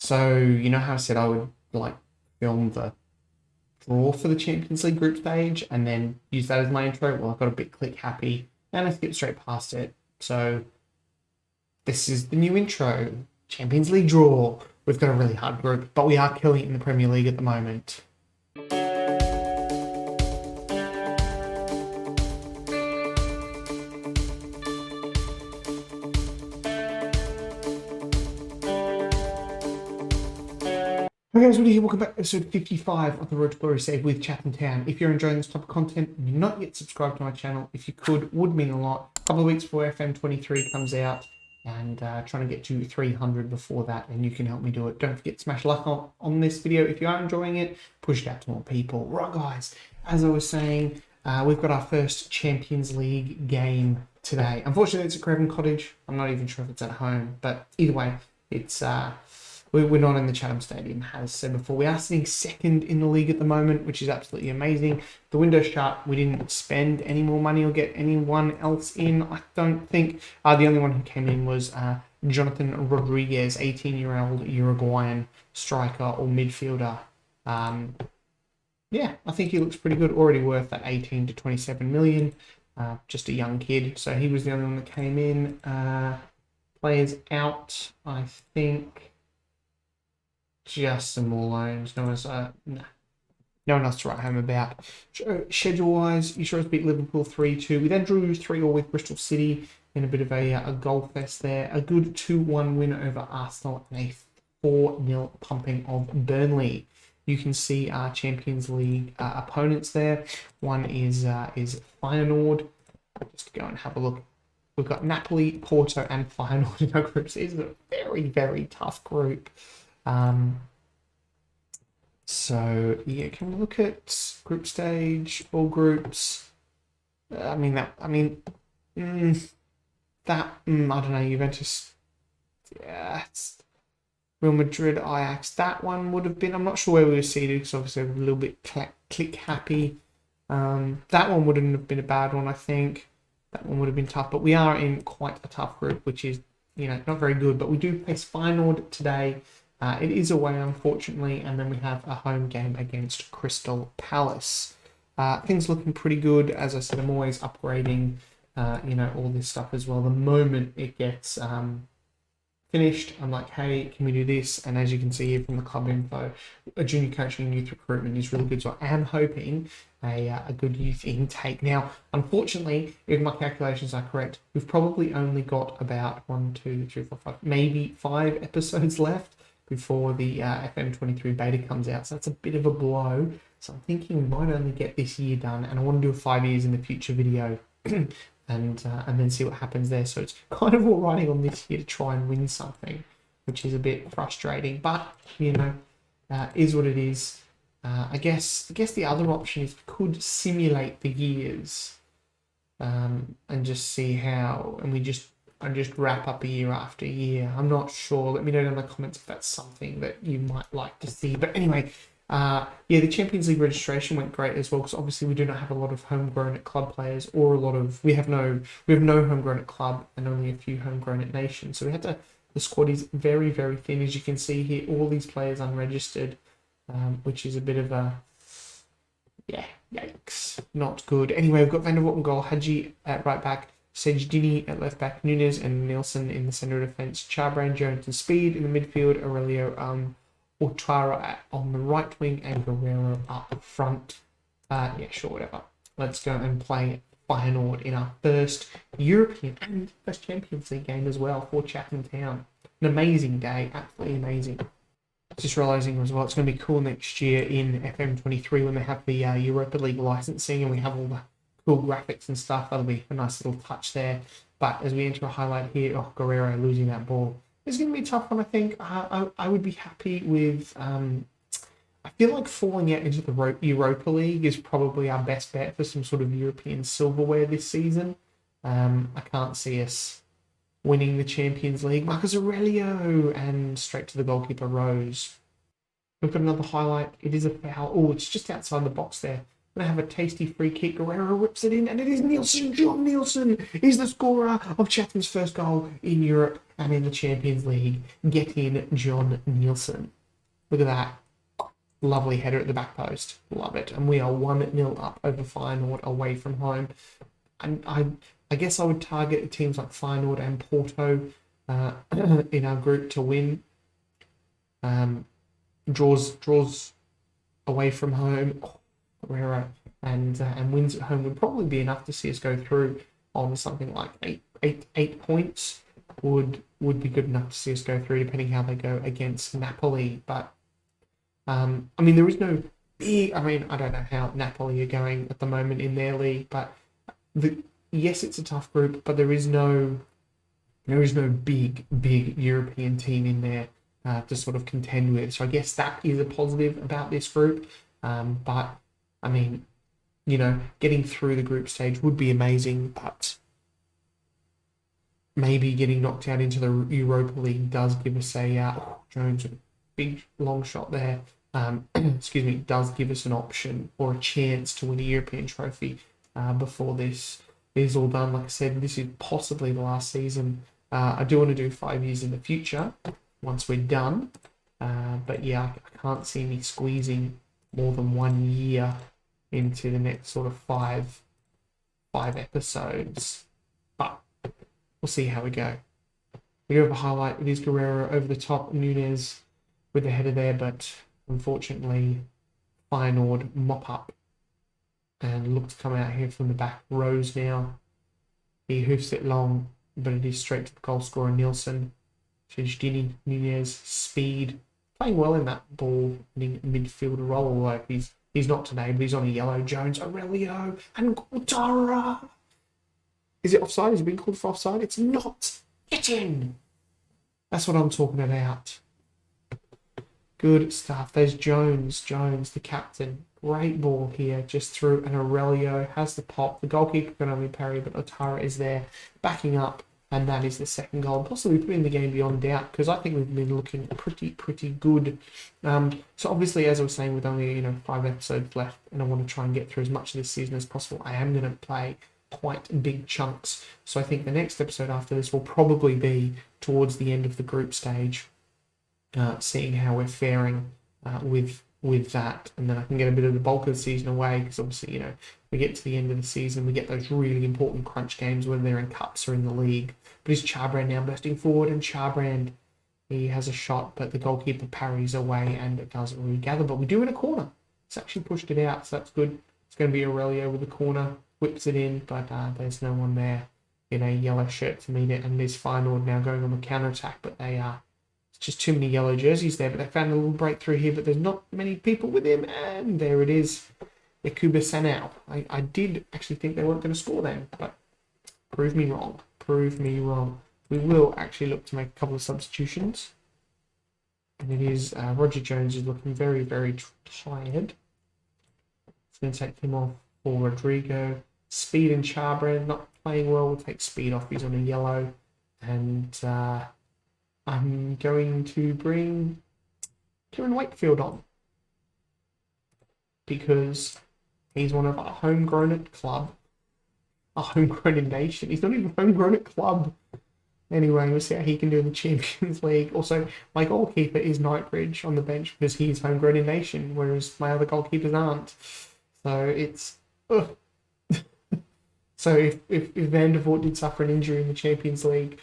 So, you know how I said I would like film the draw for the Champions League group stage and then use that as my intro? Well, I got a bit click happy and I skipped straight past it. So, this is the new intro. Champions League draw. We've got a really hard group, but we are killing it in the Premier League at the moment. Hey guys, Woody here. Welcome back to episode 55 of the Road to Glory Save with Chatham Town. If you're enjoying this type of content and you're not yet subscribed to my channel, if you could, would mean a lot. A couple of weeks before FM23 comes out and trying to get to 300 before that, and you can help me do it. Don't forget to smash like on this video if you are enjoying it. Push it out to more people. Right guys, as I was saying, we've got our first Champions League game today. Unfortunately, it's at Craven Cottage. I'm not even sure if it's at home, but either way, it's... We're not in the Chatham Stadium, as said before. We are sitting second in the league at the moment, which is absolutely amazing. The window's shut. We didn't spend any more money or get anyone else in, I don't think. The only one who came in was Jonathan Rodriguez, 18-year-old Uruguayan striker or midfielder. Yeah, I think he looks pretty good. Already worth that 18 to 27 million. Just a young kid. So he was the only one that came in. Players out, I think... Just some more loans. No one else to write home about. Schedule-wise, you saw us beat Liverpool 3-2. We then drew 3-3 with Bristol City in a bit of a goal fest there. A good 2-1 win over Arsenal and a 4-0 pumping of Burnley. You can see our Champions League opponents there. One is Feyenoord. Just go and have a look. We've got Napoli, Porto, and Feyenoord in our groups. It's a very, very tough group. So yeah, can we look at group stage, all groups? I don't know, Juventus, yeah, it's Real Madrid, Ajax, that one would have been, I'm not sure where we were seated because obviously we're a little bit click happy. That one wouldn't have been a bad one, I think. That one would have been tough, but we are in quite a tough group, which is, not very good, but we do face Feyenoord today. It is away, unfortunately, and then we have a home game against Crystal Palace. Things looking pretty good. As I said, I'm always upgrading, all this stuff as well. The moment it gets finished, I'm like, hey, can we do this? And as you can see here from the club info, a junior coaching and youth recruitment is really good. So I am hoping a good youth intake. Now, unfortunately, if my calculations are correct, we've probably only got about 1, 2, 3, 4, 5, maybe 5 episodes left before the FM23 beta comes out. So that's a bit of a blow. So I'm thinking we might only get this year done, and I want to do a 5 years in the future video and then see what happens there. So it's kind of all riding on this year to try and win something, which is a bit frustrating, but is what it is. I guess the other option is we could simulate the years and just see how, and I just wrap up a year after year. I'm not sure. Let me know in the comments if that's something that you might like to see. But anyway, the Champions League registration went great as well, because obviously we do not have a lot of homegrown at club players, or we have no homegrown at club and only a few homegrown at nation. So the squad is very, very thin, as you can see here. All these players unregistered, which is a bit of a yikes, not good. Anyway, we've got Van der Voort in goal, Hadji at right back, Sejdini at left back, Nunes and Nielsen in the centre of defence, Charbrand, Jones and Speed in the midfield, Aurelio Ouattara on the right wing, and Guerrero up front. Whatever. Let's go and play Feyenoord in our first European and first Champions League game as well for Chatham Town. An amazing day, absolutely amazing. Just realising as well, it's going to be cool next year in FM23 when they have the Europa League licensing and we have all the cool graphics and stuff. That'll be a nice little touch there. But as we enter a highlight here, Guerrero losing that ball. It's going to be a tough one, I think. I would be happy with... I feel like falling out into the Europa League is probably our best bet for some sort of European silverware this season. I can't see us winning the Champions League. Marcus Aurelio, and straight to the goalkeeper, Rose. We've got another highlight. It is a foul. Oh, it's just outside the box there. going to have a tasty free kick. Guerrero whips it in, and it is Nielsen. John Nielsen is the scorer of Chatham's first goal in Europe and in the Champions League. Get in, John Nielsen. Look at that. Lovely header at the back post. Love it. And we are 1-0 up over Feyenoord away from home. And I guess I would target teams like Feyenoord and Porto in our group to win. Draws away from home, and wins at home would probably be enough to see us go through on something like eight points. Would be good enough to see us go through, depending how they go against Napoli. But I mean, there is no big. I mean, I don't know how Napoli are going at the moment in their league, but yes, it's a tough group, but there is no big European team in there to sort of contend with. So I guess that is a positive about this group. But I mean, you know, getting through the group stage would be amazing, but maybe getting knocked out into the Europa League does give us Jones, a big long shot there. Excuse me, does give us an option or a chance to win a European trophy before this is all done. Like I said, this is possibly the last season. I do want to do 5 years in the future once we're done. But yeah, I can't see me squeezing more than 1 year into the next sort of five episodes. But we'll see how we go. We do have a highlight. It is Guerrero over the top. Nunez with the header there, but unfortunately, Feyenoord mop up and look to come out here from the back rows now. He hoofs it long, but it is straight to the goal scorer, Nielsen. Chedini, Nunez, speed, playing well in that ball-winning midfield role, although he's not today, but he's on a yellow. Jones, Aurelio, and Guattara. Is it offside? Is it being called for offside? It's not. Get in. That's what I'm talking about. Good stuff. There's Jones, the captain. Great ball here, just through, and Aurelio has the pop. The goalkeeper can only parry, but Otara is there backing up, and that is the second goal, possibly putting the game beyond doubt, because I think we've been looking pretty good. So obviously, as I was saying, with only 5 episodes left, and I want to try and get through as much of this season as possible, I am going to play quite big chunks. So I think the next episode after this will probably be towards the end of the group stage, seeing how we're faring with that, and then I can get a bit of the bulk of the season away, because obviously, we get to the end of the season, we get those really important crunch games, whether they're in cups or in the league. But is Charbrand now bursting forward, and Charbrand, he has a shot, but the goalkeeper parries away, and it doesn't regather. But we do in a corner. It's actually pushed it out, so that's good. It's going to be Aurelio with the corner, whips it in, but there's no one there in a yellow shirt to meet it, and there's Feyenoord now going on the counter-attack, but they are just too many yellow jerseys there, but they found a little breakthrough here, but there's not many people with him, and there it is. Yakuba Sanao. I did actually think they weren't going to score then, but prove me wrong. We will actually look to make a couple of substitutions, and it is Roger Jones is looking very, very tired. It's going to take him off for Rodrigo. Speed and Charbrand not playing well. We'll take Speed off. He's on a yellow, and I'm going to bring Kieran Wakefield on, because he's one of our homegrown at club, a homegrown in nation. He's not even homegrown at club. Anyway, we'll see how he can do in the Champions League. Also, my goalkeeper is Knightbridge on the bench because he's homegrown in nation, whereas my other goalkeepers aren't. So it's... So if Van der Voort did suffer an injury in the Champions League,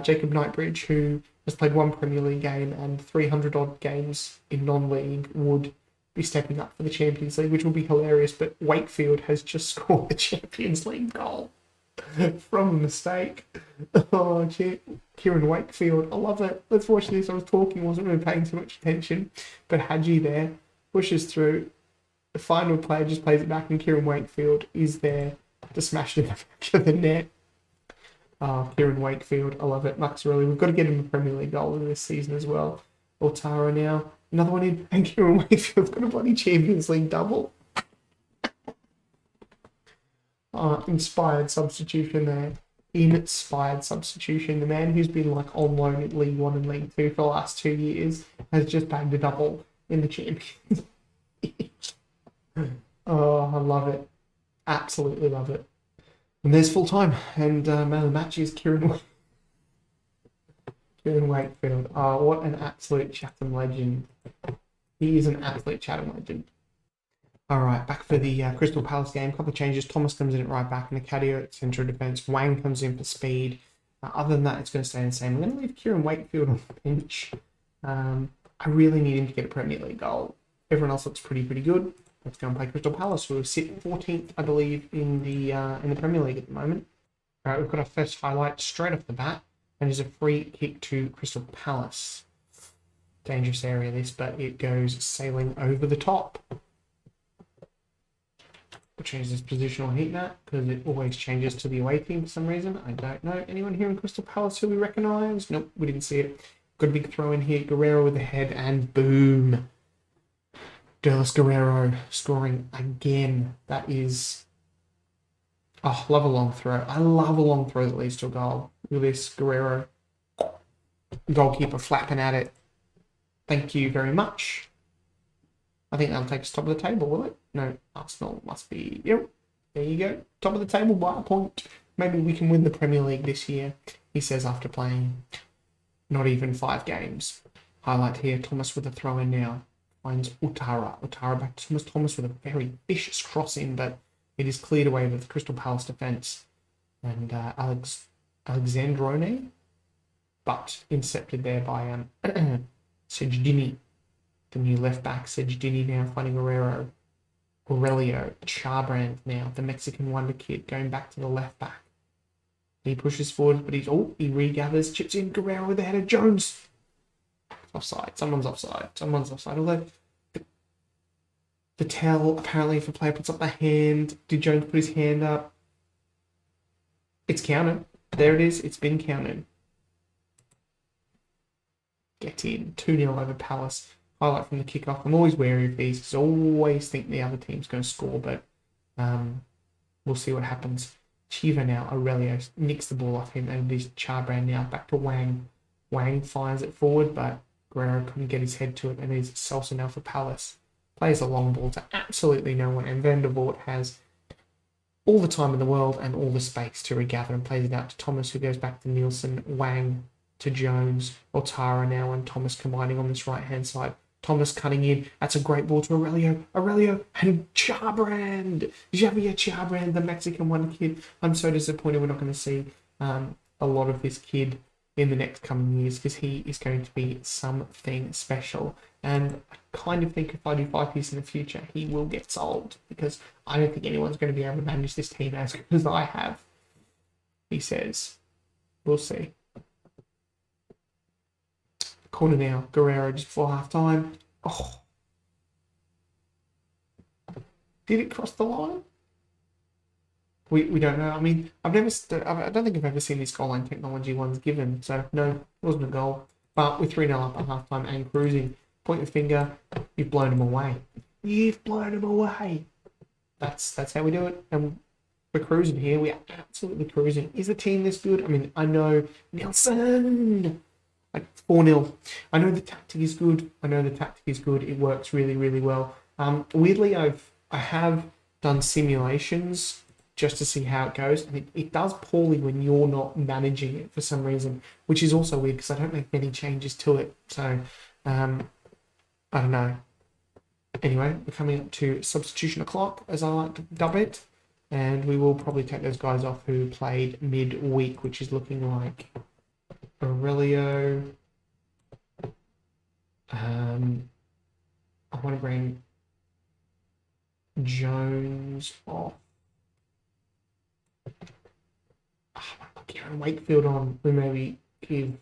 Jacob Knightbridge, who has played 1 Premier League game and 300-odd games in non-league, would be stepping up for the Champions League, which will be hilarious. But Wakefield has just scored the Champions League goal from a mistake. Oh, Kieran Wakefield. I love it. Let's watch this. I was talking, wasn't really paying too much attention. But Hadji there pushes through. The final player just plays it back, and Kieran Wakefield is there to smash it in the back of the net. Kieran Wakefield, I love it. Max Aurelio, we've got to get him a Premier League goal in this season as well. Otara now, another one in, and Kieran Wakefield's got a bloody Champions League double. Inspired substitution there. Inspired substitution. The man who's been like on loan at League 1 and League 2 for the last 2 years has just bagged a double in the Champions League. Oh, I love it. Absolutely love it. And there's full time. And man of the match is Kieran Wakefield. Oh, what an absolute Chatham legend. He is an absolute Chatham legend. All right, back for the Crystal Palace game. Couple of changes. Thomas comes in at right back, and Nicadio at central defence. Wang comes in for speed. Other than that, it's going to stay the same. I'm going to leave Kieran Wakefield on the bench. I really need him to get a Premier League goal. Everyone else looks pretty good. Let's go and play Crystal Palace, who sit 14th, I believe, in the Premier League at the moment. All right, we've got our first highlight straight off the bat, and it's a free kick to Crystal Palace. Dangerous area this, but it goes sailing over the top. We'll change this positional heat map because it always changes to the away team for some reason. I don't know. Anyone here in Crystal Palace who we recognise? Nope, we didn't see it. Got a big throw in here. Guerrero with the head, and boom. Derlis Guerrero scoring again. That is... Oh, love a long throw. I love a long throw that leads to a goal. Look at this, Guerrero. Goalkeeper flapping at it. Thank you very much. I think that'll take us top of the table, will it? No, Arsenal must be... Yep, there you go. Top of the table by a point. Maybe we can win the Premier League this year, he says after playing not even 5 games. Highlight here, Thomas with a throw in now. Finds Utara. Utara back to Thomas. Thomas with a very vicious cross in, but it is cleared away with the Crystal Palace defence. And Alexandrone, but intercepted there by Sejdini. The new left back, Sejdini now finding Guerrero. Aurelio, Charbrand now, the Mexican wonder kid, going back to the left back. He pushes forward, but he regathers, chips in, Guerrero with the header, Jones. Offside, someone's offside. Although the tell, apparently if a player puts up the hand, did Jones put his hand up? It's counted. There it is, it's been counted. Get in, 2-0 over Palace. Highlight from the kickoff. I'm always wary of these because I always think the other team's going to score, but we'll see what happens. Chiva now, Aurelio nicks the ball off him, and it is Charbrand now back to Wang. Wang fires it forward, but Guerrero couldn't get his head to it, and it is Salsa now for Palace. Plays a long ball to absolutely no one, and Van der Voort has all the time in the world and all the space to regather and plays it out to Thomas, who goes back to Nielsen, Wang to Jones, Otara now, and Thomas combining on this right-hand side. Thomas cutting in. That's a great ball to Aurelio. Aurelio and Charbrand. Javier Charbrand, the Mexican one kid. I'm so disappointed we're not going to see a lot of this kid in the next coming years because he is going to be something special. And I kind of think if I do 5 years in the future, he will get sold because I don't think anyone's going to be able to manage this team as good as I have. He says. We'll see. Corner now, Guerrero just before half time. Oh, did it cross the line? We don't know. I mean, I don't think I've ever seen this goal line technology ones given. So no, it wasn't a goal. But with 3-0 up at half time and cruising, point your finger. You've blown them away. You've blown them away. That's how we do it. And we're cruising here. We are absolutely cruising. Is the team this good? I mean, I know Nelson. Like 4-0. I know the tactic is good. It works really, really well. Weirdly, I have done simulations just to see how it goes, and it does poorly when you're not managing it for some reason, which is also weird because I don't make many changes to it. So, I don't know. Anyway, we're coming up to substitution o'clock, as I like to dub it, and we will probably take those guys off who played midweek, which is looking like Aurelio. I want to bring Jones off. I want to put Kieran Wakefield on. We maybe give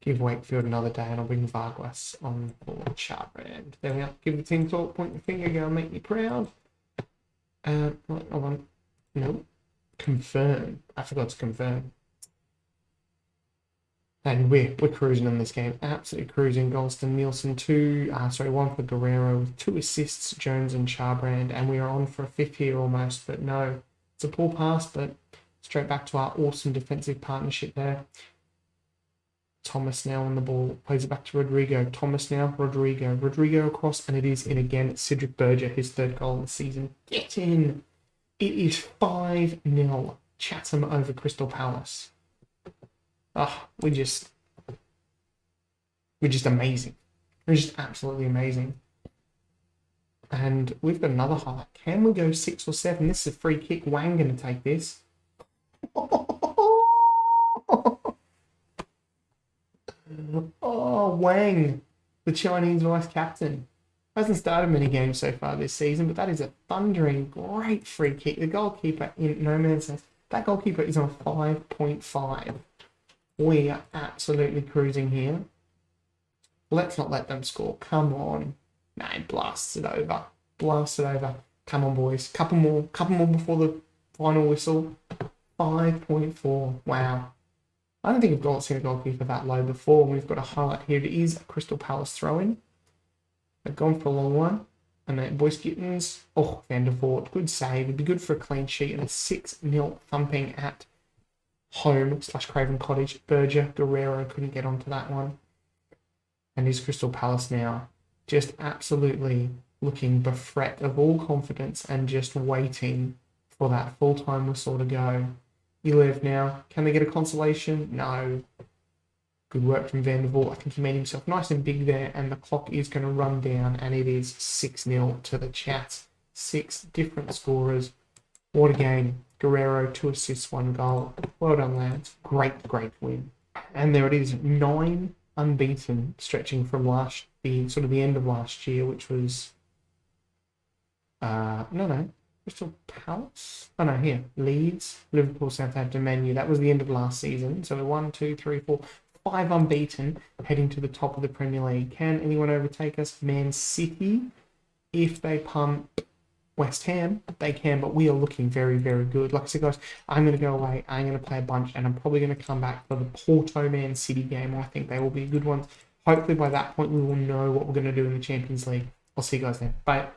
Wakefield another day, and I'll bring Vargas on for Charbrand. There we are. Give the team talk, point the finger, go and make me proud. No. Confirm. I forgot to confirm. And we're cruising in this game. Absolutely cruising. Goals to Nielsen, 1 for Guerrero with 2 assists, Jones and Charbrand. And we are on for a 5th here almost. But no, it's a poor pass, but straight back to our awesome defensive partnership there. Thomas now on the ball. Plays it back to Rodrigo. Thomas now. Rodrigo. Rodrigo across, and it is in again. It's Cedric Berger, his third goal of the season. Get in! It is 5-0. Chatham over Crystal Palace. We're just amazing. We're just absolutely amazing. And we've got another highlight. Can we go 6 or 7? This is a free kick. Wang going to take this. Oh, Wang, the Chinese vice captain. Hasn't started many games so far this season, but that is a thundering great free kick. The goalkeeper in no man's sense. That goalkeeper is on 5.5. We are absolutely cruising here. Let's not let them score. Come on. No, blasts it over. Blast it over. Come on, boys. Couple more before the final whistle. 5.4. Wow. I don't think I've seen a goalkeeper that low before. We've got a highlight here. It is a Crystal Palace throw-in. They've gone for a long one. And then Boyce Gittins. Oh, Van der Voort. Good save. It'd be good for a clean sheet. And a 6-0 thumping at home / Craven Cottage. Berger, Guerrero couldn't get onto that one. And is Crystal Palace now just absolutely looking bereft of all confidence and just waiting for that full-time whistle to go. 11 now. Can they get a consolation? No. Good work from Van der Voort. I think he made himself nice and big there, and the clock is going to run down, and it is 6-0 to the Chats. 6 different scorers. What a game. Guerrero, 2 assists, 1 goal. Well done, lads. Great win. And there it is. 9 unbeaten, stretching from the end of last year, which was Crystal Palace. Oh no, here Leeds, Liverpool, Southampton, Man U. That was the end of last season. So 1, 2, 3, 4, 5 unbeaten, heading to the top of the Premier League. Can anyone overtake us? Man City, if they pump West Ham, they can, but we are looking very, very good. Like I said, guys, I'm going to go away. I'm going to play a bunch, and I'm probably going to come back for the Porto Man City game. I think they will be good ones. Hopefully by that point, we will know what we're going to do in the Champions League. I'll see you guys then. Bye.